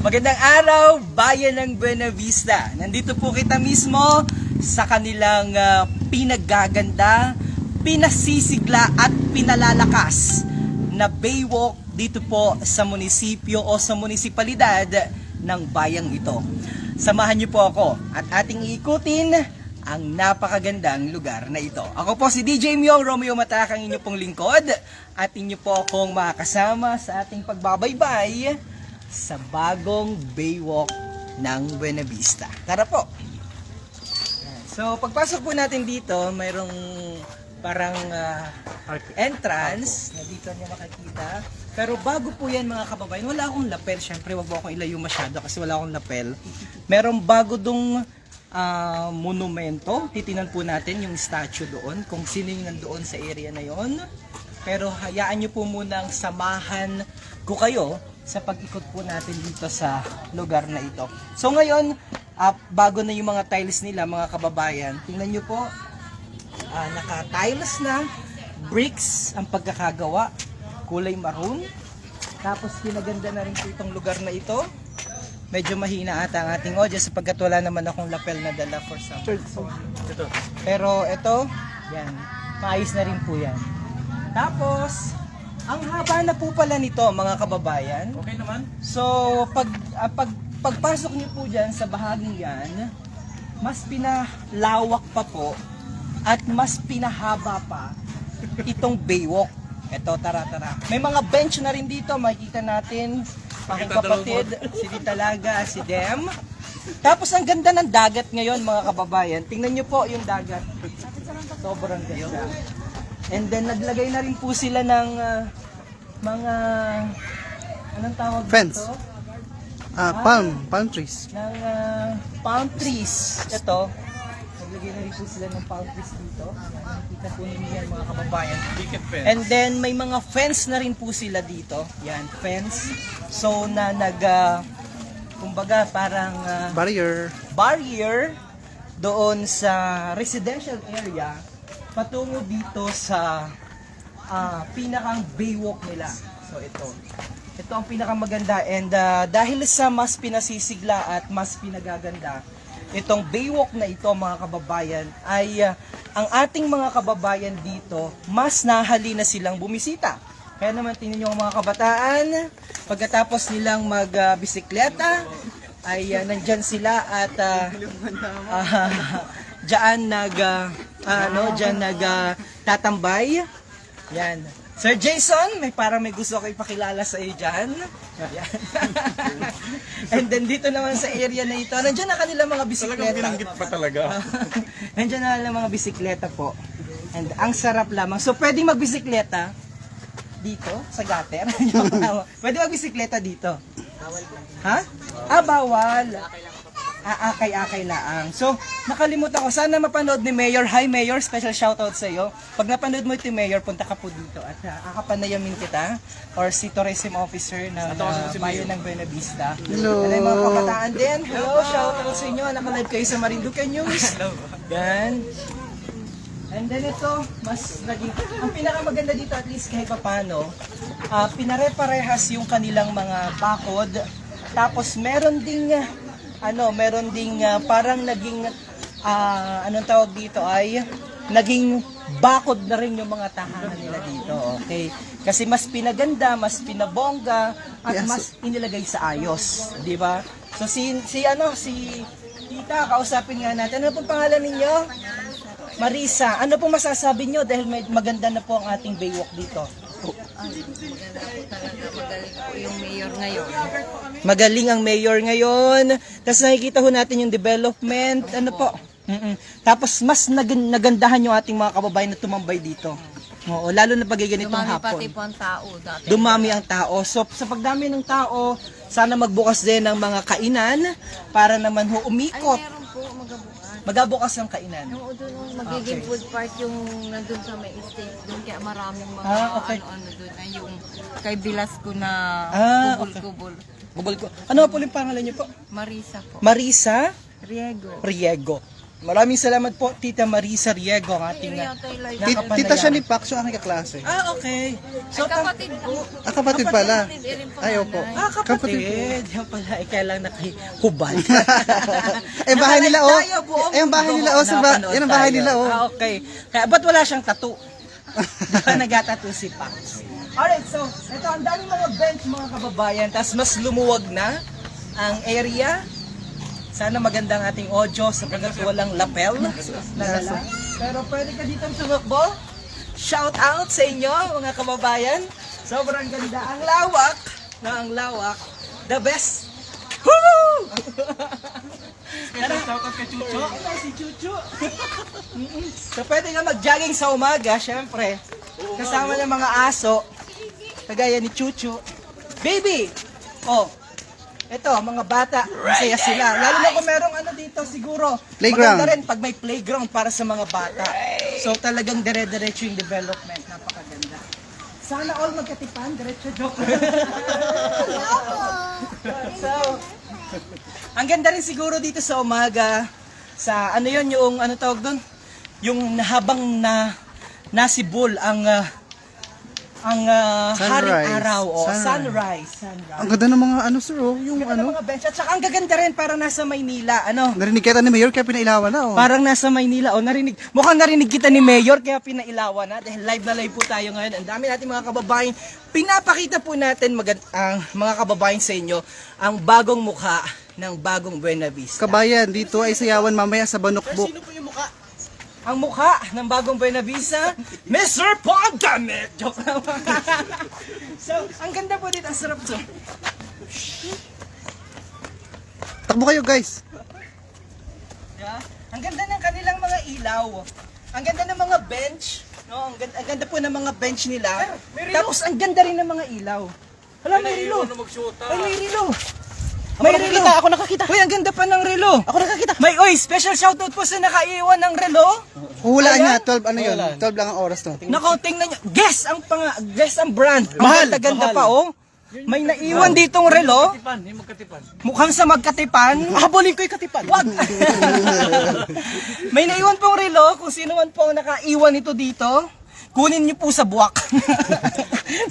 Magandang araw, bayan ng Buena Vista. Nandito po kita mismo sa kanilang pinaggaganda, pinasisigla at pinalalakas na baywalk dito po sa munisipyo o sa munisipalidad ng bayang ito. Samahan niyo po ako at ating iikutin ang napakagandang lugar na ito. Ako po si DJ Myong Romeo Matak, ang inyo pong lingkod, at inyo po akong makakasama sa ating pagbabaybay sa bagong baywalk ng Buena Vista. Tara po! So, pagpasok po natin dito, mayroong parang entrance na dito niyo makikita. Pero bago po yan mga kababayan, wala akong lapel. Siyempre, wag mo akong ilayo masyado kasi wala akong lapel. Merong bago dong monumento. Titinan po natin yung statue doon, kung sino yung nandoon sa area na yon. Pero hayaan nyo po munang samahan ko kayo sa pag-ikot po natin dito sa lugar na ito. So ngayon, bago na yung mga tiles nila mga kababayan, tingnan nyo po, naka-tiles na, bricks ang pagkakagawa, kulay maroon. Tapos pinaganda na rin po itong lugar na ito. Medyo mahina ata ang ating audio sapagkat wala naman akong lapel na dala for some reason. Pero ito, yan, maayos na rin po yan. Tapos, ang haba na po pala nito mga kababayan. Okay naman. So, pagpasok niyo po dyan sa bahaging yan, mas pinalawak pa po at mas pinahaba pa itong baywalk. Ito, tara. May mga bench na rin dito, makikita natin. Aking kapatid, si Ditalaga, si Dem. Tapos ang ganda ng dagat ngayon mga kababayan. Tingnan nyo po yung dagat. Sobrang ganda. And then naglagay na rin po sila ng mga anong tawag fence dito? Palm trees. Ng palm trees. Ito, naglagay na rin po sila ng palm trees dito. Nakikita po ninyo yan mga kababayan. And then may mga fence na rin po sila dito. Yan, fence. So na kumbaga parang barrier doon sa residential area patungo dito sa pinakang baywalk nila. So ito ang pinakamaganda, and dahil sa mas pinasisigla at mas pinagaganda itong baywalk na ito mga kababayan, ay ang ating mga kababayan dito mas nahali na silang bumisita. Kaya naman tingnan nyo ang mga kabataan, pagkatapos nilang magbisikleta ay nandyan sila at diyan tatambay. Yan. Sir Jason, parang may gusto ko ipakilala sa iyo dyan. Yan. And then dito naman sa area na ito, nandiyan na kanilang mga bisikleta. Talagang binanggit pa talaga. Nandiyan na kanilang mga bisikleta po. And ang sarap lamang. So pwedeng magbisikleta dito sa gutter. Pwede magbisikleta dito. Ha? Bawal. Akay-akay lang. So, nakalimutan ko. Sana mapanood ni Mayor. Hi, Mayor. Special shoutout sa iyo. Pag napanood mo ito, Mayor, punta ka po dito. At akapanayamin kita. Or si Tourism Officer ng bayan ng Buena Vista. Hello. At mga kabataan din. Hello, shoutout sa inyo. Nakalive kayo sa Marinduque News. Yan. And then ito, mas naging, ang pinakamaganda dito at least kahit papano, pinare-parehas yung kanilang mga bakod. Tapos meron ding parang naging anong tawag dito ay naging bakod na rin yung mga tahanan nila dito. Okay? Kasi mas pinaganda, mas pinabongga at mas inilagay sa ayos, di ba? So si Tita, kausapin nga natin. Ano pong pangalan ninyo? Marisa. Ano pong masasabi nyo dahil maganda na po ang ating baywalk dito? Maganda po talaga, magaling po yung mayor ngayon. Magaling ang mayor ngayon. Tapos nakikita ho natin yung development. Ano po? Tapos mas nagandahan yung ating mga kababayan na tumambay dito. Oo, lalo na pag ganitong Dumami hapon. pati po ang tao dati. Dumami ang tao. So sa pagdami ng tao, sana magbukas din ng mga kainan para naman ho Ay, umikot. meron po magabukas. Magabukas ang kainan. Yung doon magiging food park yung nandun sa may estate doon, kaya maraming mga Okay. ano doon ay yung kay Velasco na Okay. kubol-kubol. Google ko. Ano po yung pangalan niyo po? Marisa po. Marisa Riego. Riego. Maraming salamat po, Tita Marisa Riego, ang ating nakapanayam. Tita siya ni Pax, yung aking kaklase. Ah, okay. So, Kapatid po. Kapatid pala. Kapatid rin po. Ay, opo. kapatid. Yan pala, kaya lang nakihubad. Eh, bahay nila, oh. Tayo, buong Eh, ang bahay mundo, nila, oh. napanood Yan ang bahay tayo. nila, oh. Ah, okay. Kaya, ba't wala siyang tattoo? Diba nagatattoo si Pax? Alright, so, ito, ang daming mga bench, mga kababayan, tapos mas lumuwag na ang area. Sana maganda ang ating audio sapagkat walang lapel na dala. Pero pwede ka dito tumakbo. Shout out sa inyo, mga kababayan. Sobrang ganda. Ang lawak, ang lawak. The best. Woo! Shout out kay Chucho. Ito si Chucho. So pwede nga mag-jogging sa umaga, syempre. Kasama ng mga aso. Kagaya ni Chucho. Baby! Oh, ito, mga bata, masaya sila. Lalo na kung merong ano dito siguro. Playground. Maganda rin pag may playground para sa mga bata. So talagang dire-diretso yung development. Napakaganda. Sana all magkatipan, diretso joke. So, ang ganda rin siguro dito sa umaga. Sa ano yun, yung ano tawag doon? Yung habang nasibol ang Sunrise. haring araw o Sunrise. sunrise. Ang ganda ng mga ano, sir, oh. Yung Ganda ng ano. mga bench. At saka ang gaganda rin para nasa Maynila. Ano? Narinig kita ni Mayor, kaya pinailawan na, oh. Parang nasa Maynila. O narinig. Mukhang narinig kita ni Mayor kaya pinailawan na. Dahil live na live po tayo ngayon. Ang dami natin mga kababayan. Pinapakita po natin ang mga kababayan sa inyo ang bagong mukha ng bagong Buena Vista. Kabayan, dito ay sayawan mamaya sa Banokbok. Sino po yung mukha? Ang mukha ng bagong Buena Vista, Mr. Pandemic! Joke lang. So, ang ganda po dito. Ang sarap to. Takbo kayo, guys. Diba? Ang ganda ng kanilang mga ilaw. Ang ganda ng mga bench. No? Ang ganda po ng mga bench nila. Tapos ang ganda rin ng mga ilaw. Hala, may relo. Ay, may relo. May relo. Ako nakakita. Uy, ang ganda pa ng relo. Ako nakakita. May, special shoutout po sa nakaiwan ng relo. Huhulaan Ayan. niya, 12, ano yun? 12 lang ang oras to. Nako, tingnan nyo. Guess ang brand. Ang ganda pa, oh. May naiwan ditong relo. Mukhang sa magkatipan. Habulin ko yung katipan. Wag! May naiwan pong relo. Kung sino man po ang nakaiwan ito dito, kunin niyo po sa buwak.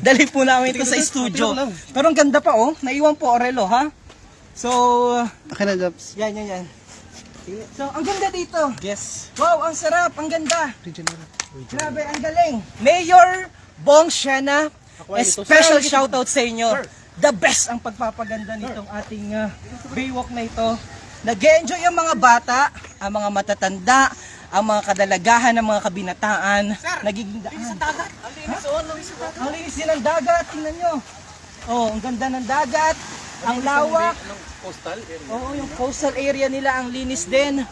Dali po namin ito sa studio. Pero ang ganda pa, oh. Naiwan po ang relo, ha? So, Akin na, Japs. yan. So, ang ganda dito. Yes. Wow, ang sarap. Ang ganda. Grabe, ang galing. Mayor Bong Shena, special shoutout sa inyo. The best ang pagpapaganda nitong ating Baywalk na ito. Nag-enjoy ang mga bata, ang mga matatanda, ang mga kadalagahan ng mga kabinataan. Nagiging daan. Sa dagat. Ang linis din ng dagat. Tingnan nyo. Oh, ang ganda ng dagat. Ang lawak. Oo, yung coastal area nila, ang linis din.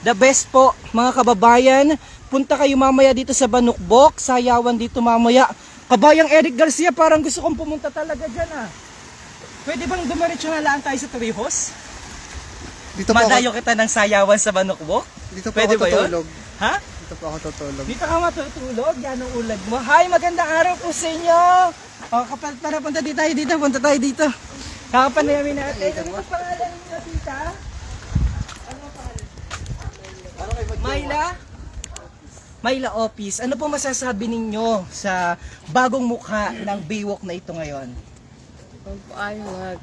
The best po, mga kababayan. Punta kayo mamaya dito sa Banokbok, sayawan dito mamaya. Kabayang Eric Garcia, parang gusto kong pumunta talaga dyan, ah. Pwede bang dumiretso na lang tayo sa Torrijos? Dito po Madayo ako, kita ng sayawan sa Banokbok? dito po Pwede ako ba yun? tutulog. Ha? Dito po ako tutulog. Dito ka matutulog, yan ang ulag mo. Hi, magandang araw po sa inyo. O, kapag para punta tayo dito. Kakapanayamin natin. Ano ang pangalan niyo, tita? Ano ang pangalan? Myla Office. Ano po masasabi ninyo sa bagong mukha ng Baywalk na ito ngayon?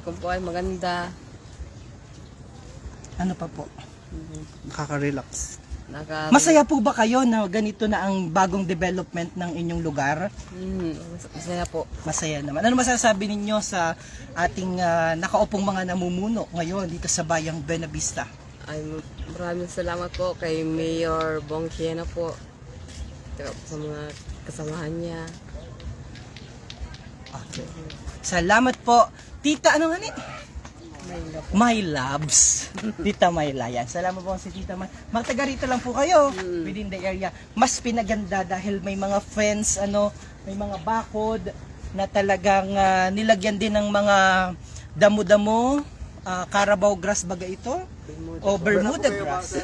Kung po ay maganda. Ano pa po? Nakaka-relax. Masaya po ba kayo na ganito na ang bagong development ng inyong lugar? Masaya po. Masaya naman. Ano masasabi ninyo sa ating nakaupong mga namumuno ngayon dito sa Bayang Buena Vista? Ay, maraming salamat po kay Mayor Bong Shena po. Sa mga kasamahan niya. Okay. Salamat po. Tita, ano nga ni? My loves. Tita Myla, yan. Salamat po si Tita Myla. Magtaga rito lang po kayo within the area. Mas pinaganda dahil may mga fence, may mga bakod na talagang nilagyan din ng mga damo-damo, Carabao grass baga ito, o Bermuda grass.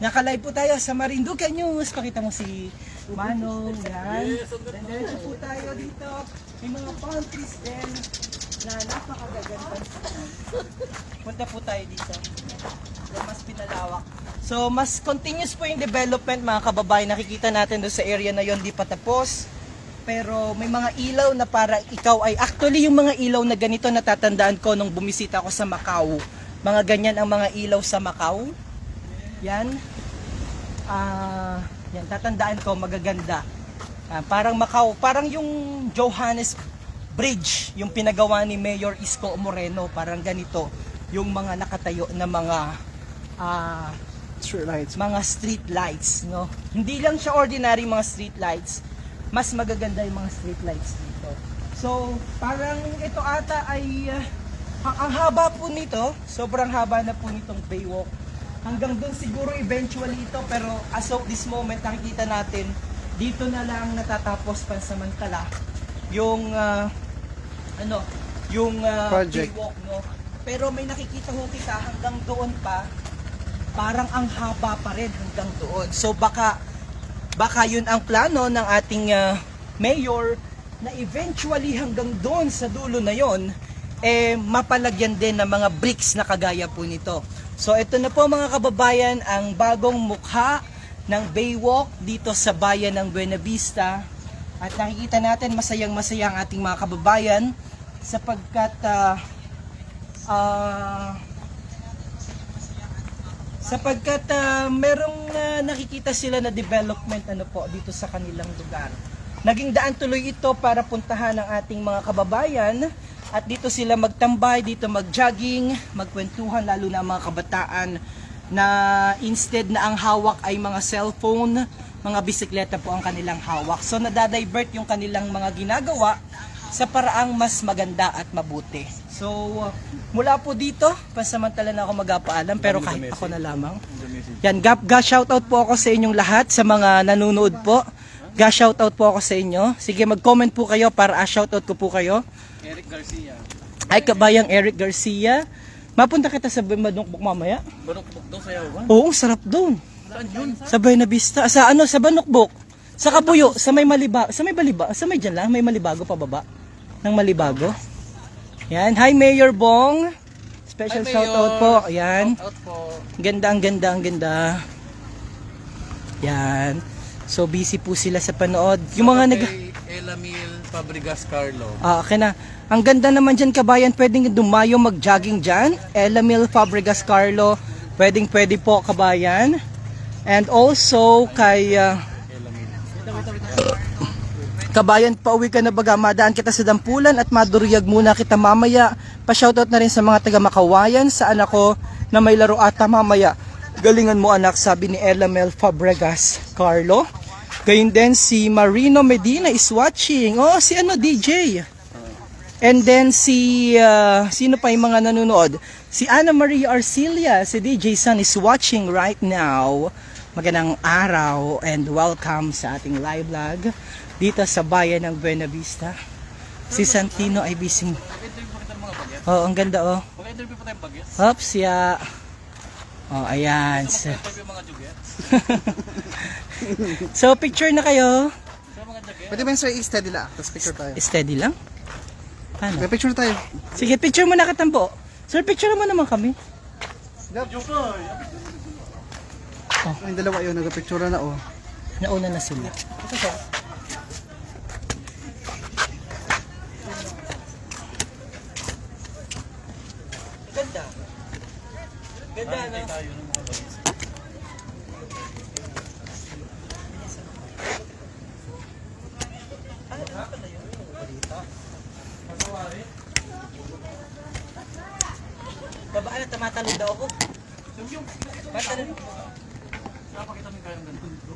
Nakalive po tayo sa Marinduque News. Pakita mo si Manong, yan. Diretso po tayo dito. May mga palm trees din na napakagaganda. Punta po tayo dito. Mas pinalawak. So, mas continuous po yung development mga kababayan. Nakikita natin doon sa area na yon, di pa tapos. Pero may mga ilaw na para ikaw ay... Actually, yung mga ilaw na ganito natatandaan ko nung bumisita ako sa Macau. Mga ganyan ang mga ilaw sa Macau. Yan. Yan, tatandaan ko, magaganda. Parang Macau, parang yung Johannes Bridge, yung pinagawa ni Mayor Isko Moreno, parang ganito. Yung mga nakatayo na mga... Street lights. mga street lights, no? Hindi lang siya ordinary mga street lights. Mas magaganda yung mga street lights dito. So, parang ito ata ay ang haba po nito, sobrang haba na po nitong Baywalk. Hanggang doon siguro eventually ito, pero as of this moment nakikita natin dito na lang natatapos pansamantala yung project. Baywalk, no? Pero may nakikita ho kita hanggang doon pa. Parang ang haba pa rin hanggang doon. So baka yun ang plano ng ating mayor na eventually hanggang doon sa dulo na yon mapalagyan din ng mga bricks na kagaya po nito. So ito na po mga kababayan ang bagong mukha ng Baywalk dito sa bayan ng Buena Vista. At nakikita natin masayang-masaya ang ating mga kababayan sapagkat merong nakikita sila na development po dito sa kanilang lugar. Naging daan tuloy ito para puntahan ng ating mga kababayan at dito sila magtambay, dito mag-jogging, magkwentuhan, lalo na mga kabataan na instead na ang hawak ay mga cellphone, mga bisikleta po ang kanilang hawak. So nadadivert yung kanilang mga ginagawa sa paraang mas maganda at mabuti. So, mula po dito, pansamantala na ako magpapaalam, pero kahit ako na lamang. Yan, shoutout po ako sa inyong lahat, sa mga nanonood po. Shoutout po ako sa inyo. Sige, mag-comment po kayo para shoutout ko po kayo. Eric Garcia. Ay, kabayang Eric Garcia. Mapunta kita sa Banukbok mamaya. Banukbok daw sa Yawan. Oo, sarap doon. Saan yun? Sa Buena Vista. Sa Banukbok. Sa Kapuyo, sa may dyan lang, may Malibago pababa. Ng Malibago. Yan. Hi, Mayor Bong. Special Hi, Mayor. shoutout po. Ayan. Shoutout po. Ang ganda. Yan. So, busy po sila sa panood. Yung mga Kay Elamil Fabregas Carlo. okay na. Ang ganda naman dyan, kabayan. Pwedeng dumayo mag-jogging dyan. Elamil Fabregas Carlo. Pwede po, kabayan. And also, kay... Kabayan, pauwi ka na baga, madaan kita sa Dampulan at maduriyag muna kita mamaya. Pa-shoutout na rin sa mga taga Makawayan, sa anak ko na may laro ata mamaya. Galingan mo anak, sabi ni Elamel Fabregas Carlo. Gayun din si Marino Medina is watching. Oh, si DJ. And then sino pa yung mga nanonood? Si Ana Maria Arcilia, si DJ Sun is watching right now. Magandang araw and welcome sa ating live vlog dito sa bayan ng Buena Vista. Si Santino ay busy. Mag-interview pa kita ng mga bagets. Oh, ang ganda oh. Mag-interview pa tayong bagets. Hops, ya. Oh, ayan. Mag-interview mga jugets. So, picture na kayo. Sa mga jugets. Pwede ba yung sir, steady lang? Tapos picture tayo. Steady lang. Ano? May picture tayo. Sige, picture mo na katambo. Sir, picture mo naman kami. Yung dalawa yun, nagpicture na oh. Nauna na sila. Ganda. Ganda na. Babaan na tumatalon daw ako. Matalon. Napakita mo yung kaya ng ganito.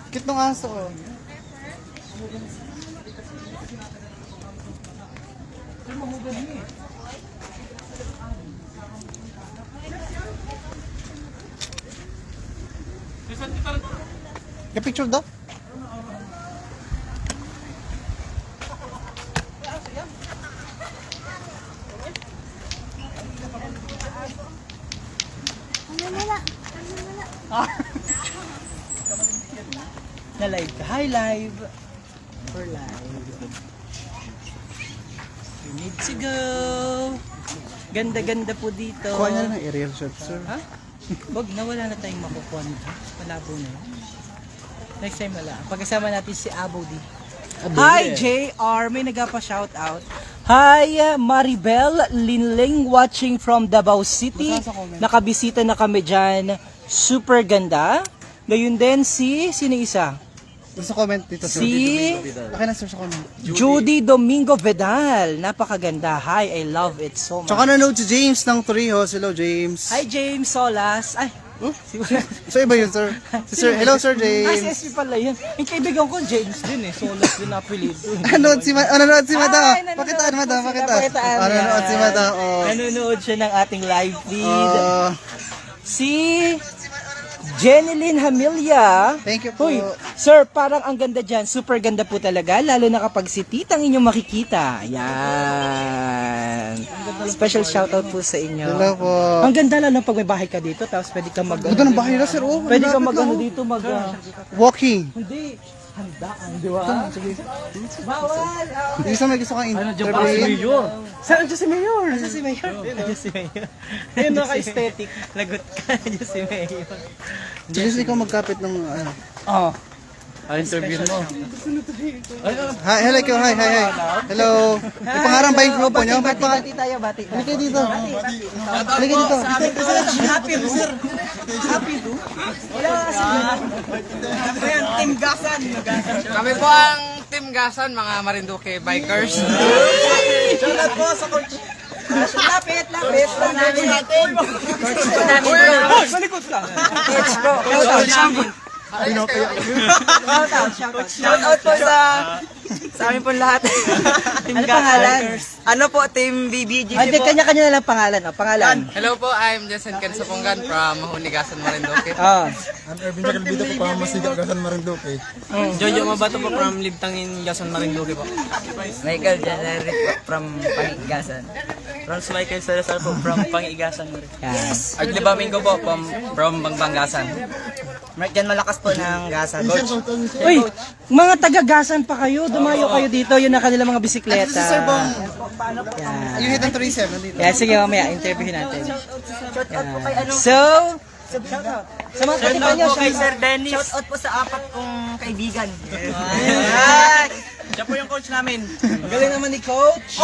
Cute nung aso oh. Yung picture daw? Na live ka. Hi live. For live. We need to go. Ganda-ganda po dito. Kuha niya na ng aerial shot, sir. Ha? Wag na, wala na tayong makukuha nito. Malabo na yun. Next time wala. Pagkasama natin si Abody. Hi JR, may nagpa-shout out. Hi Maribel Linling watching from Davao City. Nakabisita na kami dyan. Super ganda. Gayun din si, sino isa? Sa comment dito, sir. Si Okay na, sir, sa comment. Judy Domingo Vedal. Napakaganda. Hi, I love it so much. Tsaka nanood si James ng Torrijos. Hello, James. Hi James Solas. Ay, So, iba yun, sir. Si sir. Hello, sir si James. SP pala yun. Yung kaibigan ko, James din eh. Solas din apelido. Nanood si Madam. Ay, nanonood Pakitaan, po Madam. sila. Pakitaan. Pakitaan Nanonood si yan. Madam. Oh. Nanonood siya ng ating live feed. Oh, Si Jeneline Hamilia. thank you po. Hoy, sir, parang ang ganda dyan. Super ganda po talaga. Lalo na kapag si titang inyong makikita. Yan. Special shoutout po sa inyo. Hello po. Ang ganda lalo pag may bahay ka dito. Tapos pwede kang mag... Ganda ng bahay nila, sir. Oh, Pwede kang malapit mag... lang, Ano oh. dito, mag... Walking. hindi. Handaan, di ba? Bawal. Hindi sa may gusto kang interview. Saan dyan si Mayor? Saan si Mayor? Dyan si Mayor. Ayun, naka-aesthetic. Lagot ka. Dyan si Mayor. Just ikaw magkapit ng ano. Oh. interview mo. Hi, hello kayo. Hi. Hello. May pangarang ba yung grupo nyo? Ba't pa? Bati tayo, bati. Halika dito. Halika dito. Happy Ru. Happy Ru. Wala kasi. Ayan, Team Gasan. Kami po ang Team Gasan, mga Marinduque bikers. Shoutout po sa coach. Lapit. Namin natin. Sa likod ka. Coach po. Shoutout po sa amin po lahat. Team pangalan? Ano po, Team BBG Hindi, kanya-kanya na lang pangalan. Oh. Pangalan. Hello po, I'm Jason Kensapungan from Mahunigasan, Marinduque. Oh. I'm Ervin Jagalbito po from Masigaw, Gasan, Marinduque. Jojo Mabato po from Libtangin, Gasan, Marinduque po. Michael Janeric po from Pangigasan. Franz Michael Salazar po from Pangigasan. Yes. Ardli Bamingo po from Bangbanggasan. Mark Jan Malakas po ng Gasan. Uy, mga taga-gasan pa kayo. Dumayo kayo dito. Yun ang kanilang mga bisikleta. Sir Bong. Yan. Yung hit ng 37 nandito. Yeah, sige, mamaya, interview natin. So, sa mga katipan nyo, Kay Sir Dennis. Shout out po sa apat kong kaibigan. Siya po yung coach namin. galing naman ni Coach.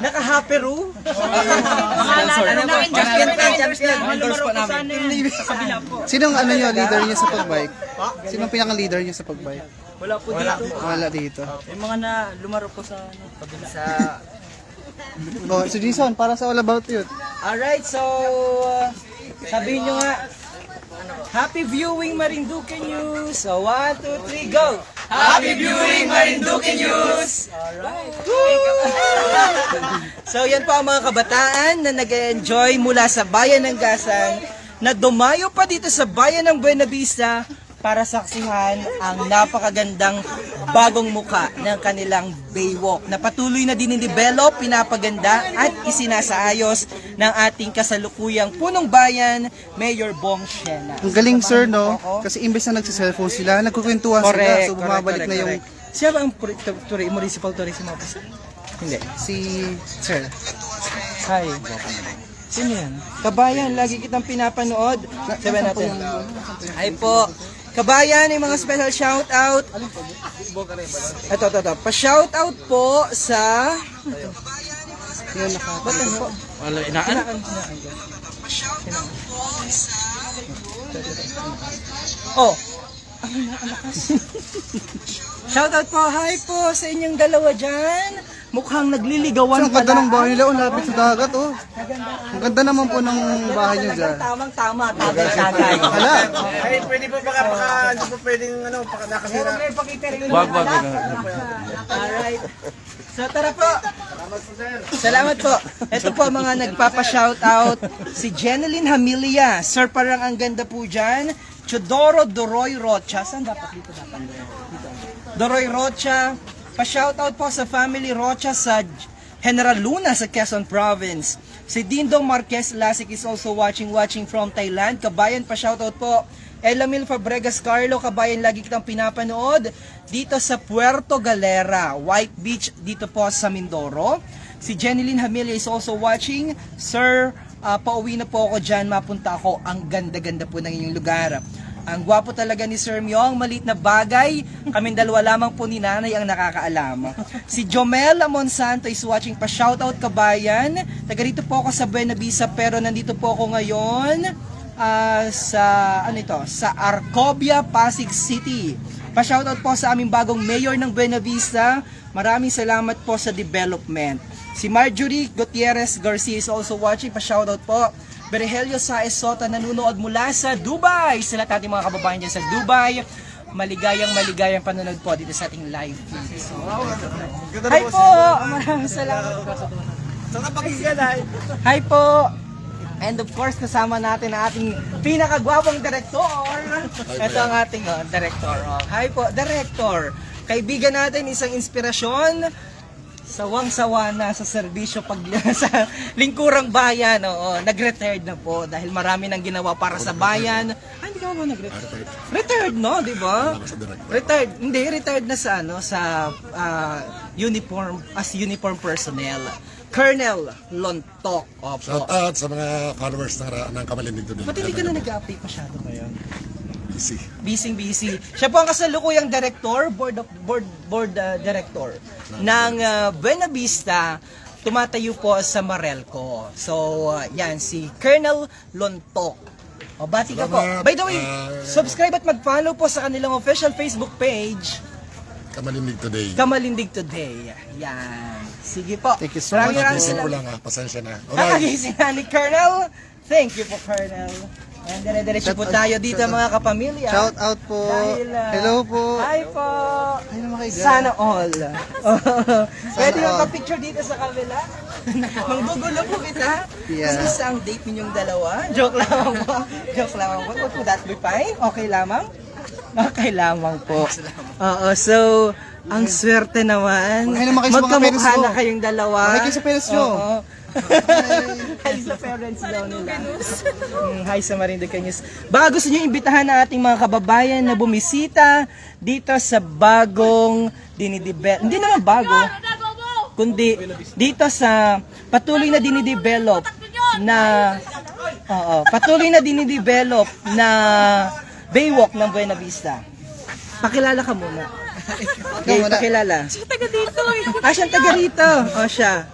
Naka-haperu. Champion. Endorse po namin. Sinong ano nyo, leader nyo sa pagbike? Sinong pinaka-leader nyo sa pagbike? Wala po dito. Wala dito. Yung mga na lumaro po sa kabila. Sa Oh, so Jason, para sa All About Youth. Alright, so, sabihin nyo nga, Happy viewing Marinduque News. So, 1, 2, 3, go! Happy viewing Marinduque News! Alright. So, yan po ang mga kabataan na nag-enjoy mula sa Bayan ng Gasan na dumayo pa dito sa Bayan ng Buena Vista para saksihan ang napakagandang bagong muka ng kanilang Baywalk na patuloy na dinidevelop, pinapaganda at isinasaayos ng ating kasalukuyang punong bayan, Mayor Bong Shena. Ang galing, sir, no? Kasi imbes na nagsiselfone sila, nagkukwentuhan sila. So, bumabalik na yung Siya ba ang municipal tourism officer? Hindi. si sir. Hi. Sino yan? Kabayan, lagi kitang pinapanood. Sabi natin. Hi po. Kabayan, yung mga special shoutout. Ito. Pa-shoutout po sa... Yun, naka. Wala, inaan? Oh. Shoutout po. Hi po sa inyong dalawa dyan. Mukhang nagliligawan Ang ganda ng bahay nila, oh, lapit sa dagat, oh. Ang ganda naman po ng bahay niyo dyan. Tamang-tama. Tagay. Hala, Wag. Alright. So tara po. Salamat po. Ito po mga nagpapa-shoutout. Si Jeneline Hamilia. Sir, parang ang ganda po dyan. Chodoro Doroy Rocha. Saan dapat dito? Doroy Rocha. Pa-shoutout po sa family Rocha sa General Luna sa Quezon Province. Si Dindong Marquez Lasik is also watching from Thailand. Kabayan, pa-shoutout po. Elamil Fabregas Carlo, kabayan, lagi kitang pinapanood dito sa Puerto Galera, White Beach, dito po sa Mindoro. Si Jeneline Hamilla is also watching. Sir, pauwi na po ako dyan, mapunta ako. Ang ganda-ganda po ng inyong lugar. Ang gwapo talaga ni Sir Myong, maliit na bagay. Kaming dalawa lamang po ni Nanay ang nakakaalam. Si Jomel Monsanto is watching, pa shoutout kabayan. Taga rito po ako sa Buenavista, pero nandito po ako ngayon sa Arcobia, Pasig City. Pa shoutout po sa aming bagong mayor ng Buenavista. Maraming salamat po sa development. Si Marjorie Gutierrez Garcia is also watching, pa shoutout po. Berhelio Saez Sota nanonood mula sa Dubai. Sila ating mga kababayan dyan sa Dubai. Maligayang panonood po dito sa ating live. So, hi po! Maraming salamat po. Hi po! And of course, kasama natin ang ating pinakagwapong direktor. Ito ang ating direktor. Hi po, director. Kaibigan natin, isang inspirasyon. Sawang-sawa na sa serbisyo pag sa lingkurang bayan. Oo, nag-retired na po dahil marami nang ginawa para sa bayan. Ay, hindi ka ba nag-retired? Retired, no, di ba? Retired. Hindi, retired na sa uniform, as uniform personnel. Colonel Lontok. Opo. Shout out sa mga followers ng Kamalindig today. Ba't hindi ka na nag-update masyado ngayon? Busy. Busy. Siya po ang kasalukuyang director, board director ng Buenavista, tumatayo po sa Marelco. So, yan, si Colonel Lontok. O, bati ka po. By the way, subscribe at mag-follow po sa kanilang official Facebook page, Kamalindig today. Kamalindig Today. Yan. Sige po. Thank you so Maraming much. Gising ko salamat. lang pasensya na. Nakagising na ni Colonel. Thank you po, Colonel. And dire-diretso po tayo dito mga kapamilya. Shout out po. Dahil, Hello po. Hi po. Hi naman kayo. Sana all. Pwede yung ka-picture dito sa kabila? Manggugulo po kita. Yeah. Kasi ang date ninyong dalawa. Joke lamang po. Joke lamang po. Would that be fine? Okay lamang? Okay lamang po. Oo, so, ang swerte naman. Ay, naman kayo sa mga parents Magkamukha ko. na kayong dalawa. Hi kayo sa parents nyo. Oo. Hi sa parents daw nila. Hi sa Marinduque News. Baka gusto nyo imbitahan ang ating mga kababayan na bumisita dito sa bagong dinidevelop. Hindi naman bago, kundi dito sa patuloy na dinidevelop na Baywalk ng Buenavista. Pakilala ka muna. Okay, pakilala. Siya taga dito. Siya taga rito. O siya.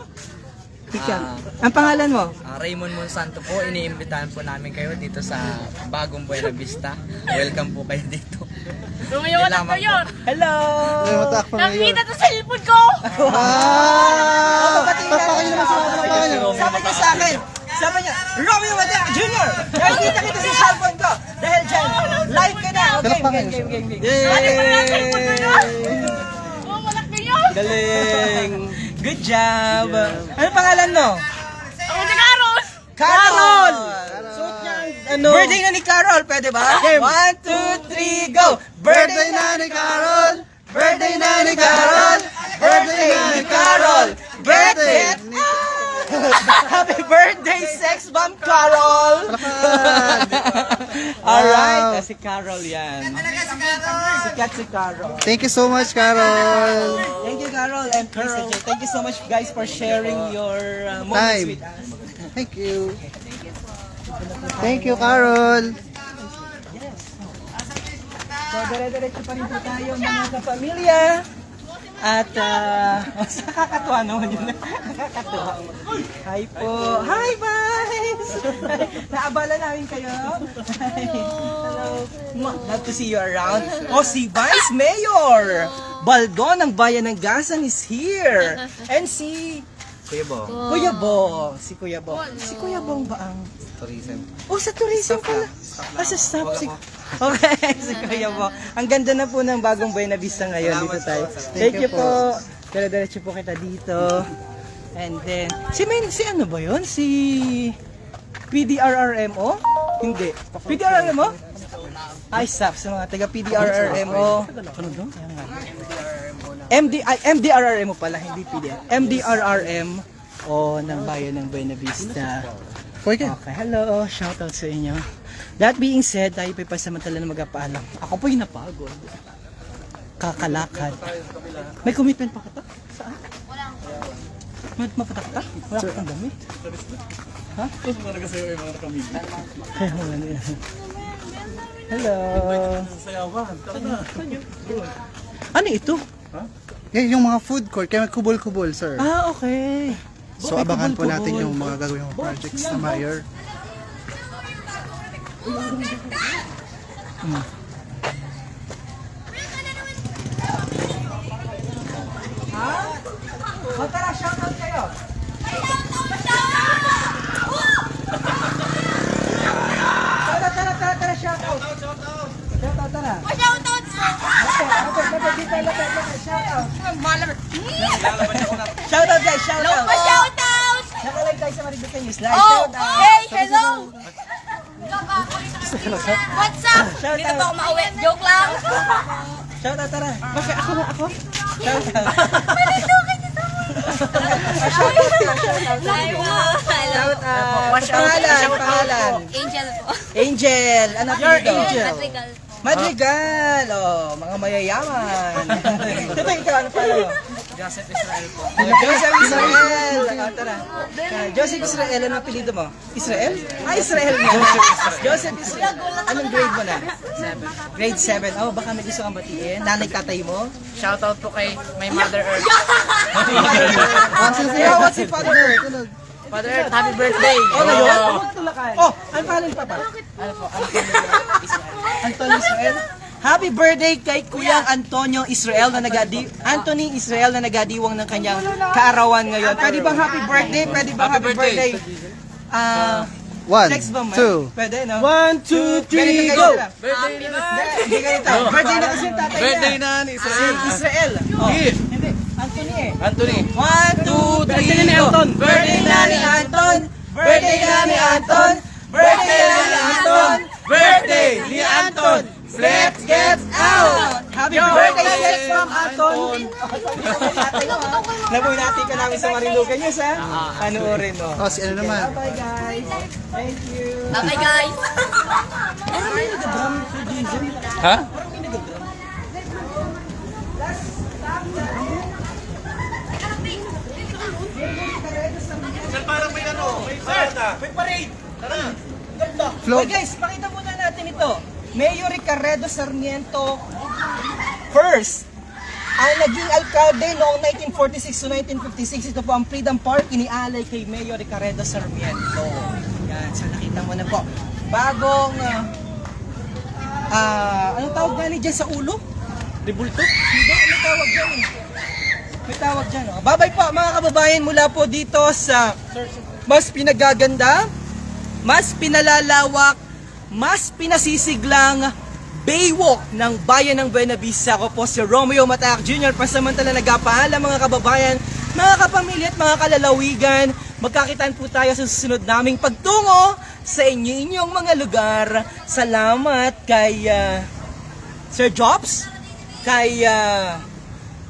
Ikaw. Ang pangalan mo? Raymond Monsanto po, iniimbitahan po namin kayo dito sa bagong Buenavista. Welcome po kayo dito. Lumayawan ako yun! Hello! Matak pa ngayon. Nakikita to sa cellphone ko! Papakain naman sa mga kababayan. Sabi niya sa akin, sabi niya, Romeo Madak Jr. Nakikita kita sa cellphone ko. Dahil dyan, live ka na. Okay, game. Oh, malaki yun! Galing. Good job. Ano pangalan mo? Ako si Carol! Carol! Suot niya ang birthday na ni Carol, pwede ba? 1, 2, 3, go! Birthday na ni Carol! Birthday na ni Carol! Birthday ni Carol! Birthday! Happy birthday, sex bomb Carol! Alright, si Carol yan. Sikat si Carol. Thank you so much, Carol. Thank you, Carol and Carol. Thank you so much, guys, for sharing your moments Time. with us. Thank you. Thank you, Carol. So, dire-diretso pa rin po tayo mga kapamilya. At, nakakatuwa naman yun. Nakakatuwa. Hi po. Hi, guys! Naabala namin kayo. Hello. Love to see you around. Oh, si Vice Mayor Baldo ng Bayan ng Gasan is here. And si Kuya Bo. Si Kuya Bong ba ang tourism? Oh, sa tourism pala. Sa staff. Okay, si Kuya Bo. Ang ganda na po ng bagong Buenavista ngayon. Dito tayo. Thank you po. Dire-diretso po kita dito. And then, si ano ba yun? Si PDRRMO? Hindi. PDRRMO? Ay, stop. Sa mga taga PDRRMO. Ano doon? MDRRMO pala, hindi PDR. MDRRM o ng Bayan ng Buenavista. Okay, hello. Shoutout sa inyo. That being said, tayo pa pasamantala na magpaalam. Ako po'y napagod. Kakalakad. May commitment pa kita? Saan? Mapatak ka? Wala ka kang damit? Ha? Kaya wala na yan. Hello. Ano ito? Yan yung mga food court, kaya may kubol-kubol, sir. Ah, okay. So abangan po natin yung mga gagawin mga projects na mayor. O tara, shoutout kayo. Tara, shoutout. Shoutout, tara. Shoutout! Shoutout guys, shoutout. Shoutout! Nakalive tayo sa Marinduque News Live. Oh! Shoutout. Hey! Hello! What's up? Shoutout. Dito pa ako makauwi. Joke lang. Shoutout, tara. Bakit ako na ako? Shoutout. Shoutout. Pangalan. Angel po. Angel. Ano apelido? Angel. Madrigal. Oh, mga mayayaman. Ito ikaw, ano pala mo? Joseph Israel po. Joseph Israel. Tara. Joseph Israel, ano apelido mo? Israel? Ah, Israel mo. Joseph Israel. Anong grade mo na? 7. Grade 7. Oh, baka may gusto kang batiin. Nanay, tatay mo? Shoutout po kay my Mother Earth. Ikaw, what's si Father Earth? Mother Earth, happy birthday! Oh, ngayon? Oh, ano pangalan pa pa? Ano po, Antonio Israel. Happy birthday kay Kuya Antonio Israel na Anthony Israel na nagadiwang ng kanyang kaarawan ngayon. Pwede bang happy birthday? Pwede bang happy birthday? Text ba man? 1, 2. Pwede, no? 1, 2, 3, go! Hindi ganito. Birthday na kasi yung tatay niya. Birthday na ni Si Israel. Israel. Oh. Hindi. Anthony eh. Anthony. 1, 2, 3, go! Birthday na ni Anton! Birthday na ni Anton! Birthday na ni Anton! Birthday ni Anton! Let's get out! Happy birthday, Flex from Anton! Nabunati ka namin sa Marinduque News, ha? Panoorin mo. Oh, si ano naman? Bye, guys! Thank you! Okay, guys. Ha? Float. Okay, guys, pakita muna natin ito. Mayor Ricardo Sarmiento first ang naging alkalde noong 1946 to 1956. Ito po ang Freedom Park, inialay kay Mayor Ricardo Sarmiento. Yan, so nakita mo na po. Bagong, anong tawag gani dyan sa ulo? Rebulto? Hindi, may tawag dyan eh. May tawag dyan, oh. Babay po mga kababayan mula po dito sa mas pinagaganda, mas pinalalawak, mas pinasisiglang Baywalk ng bayan ng Buena Vista. Ako po si Romeo Mataak Jr. Pasamantala nagpapaalam mga kababayan, mga kapamilya at mga kalalawigan. Magkakitaan po tayo sa susunod naming pagtungo sa inyong mga lugar. Salamat kay Sir Jobs, kay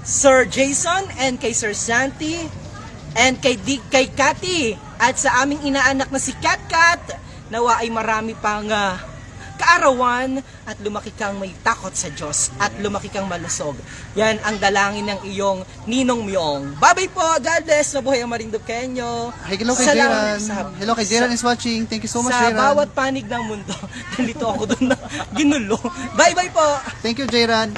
Sir Jason, and kay Sir Santi, and kay Cathy, at sa aming inaanak na si Kat. Nawa ay marami pang kaarawan at lumaki kang may takot sa Diyos at lumaki kang malusog. Yan ang dalangin ng iyong Ninong Myong. Bye-bye po. God bless. Mabuhay ang Marinduqueño. Hello kay Jiran. Hello kay Jiran is watching. Thank you so much, Sa Jiran. bawat panig ng mundo, nandito ako doon na ginulo. Bye-bye po. Thank you, Jiran.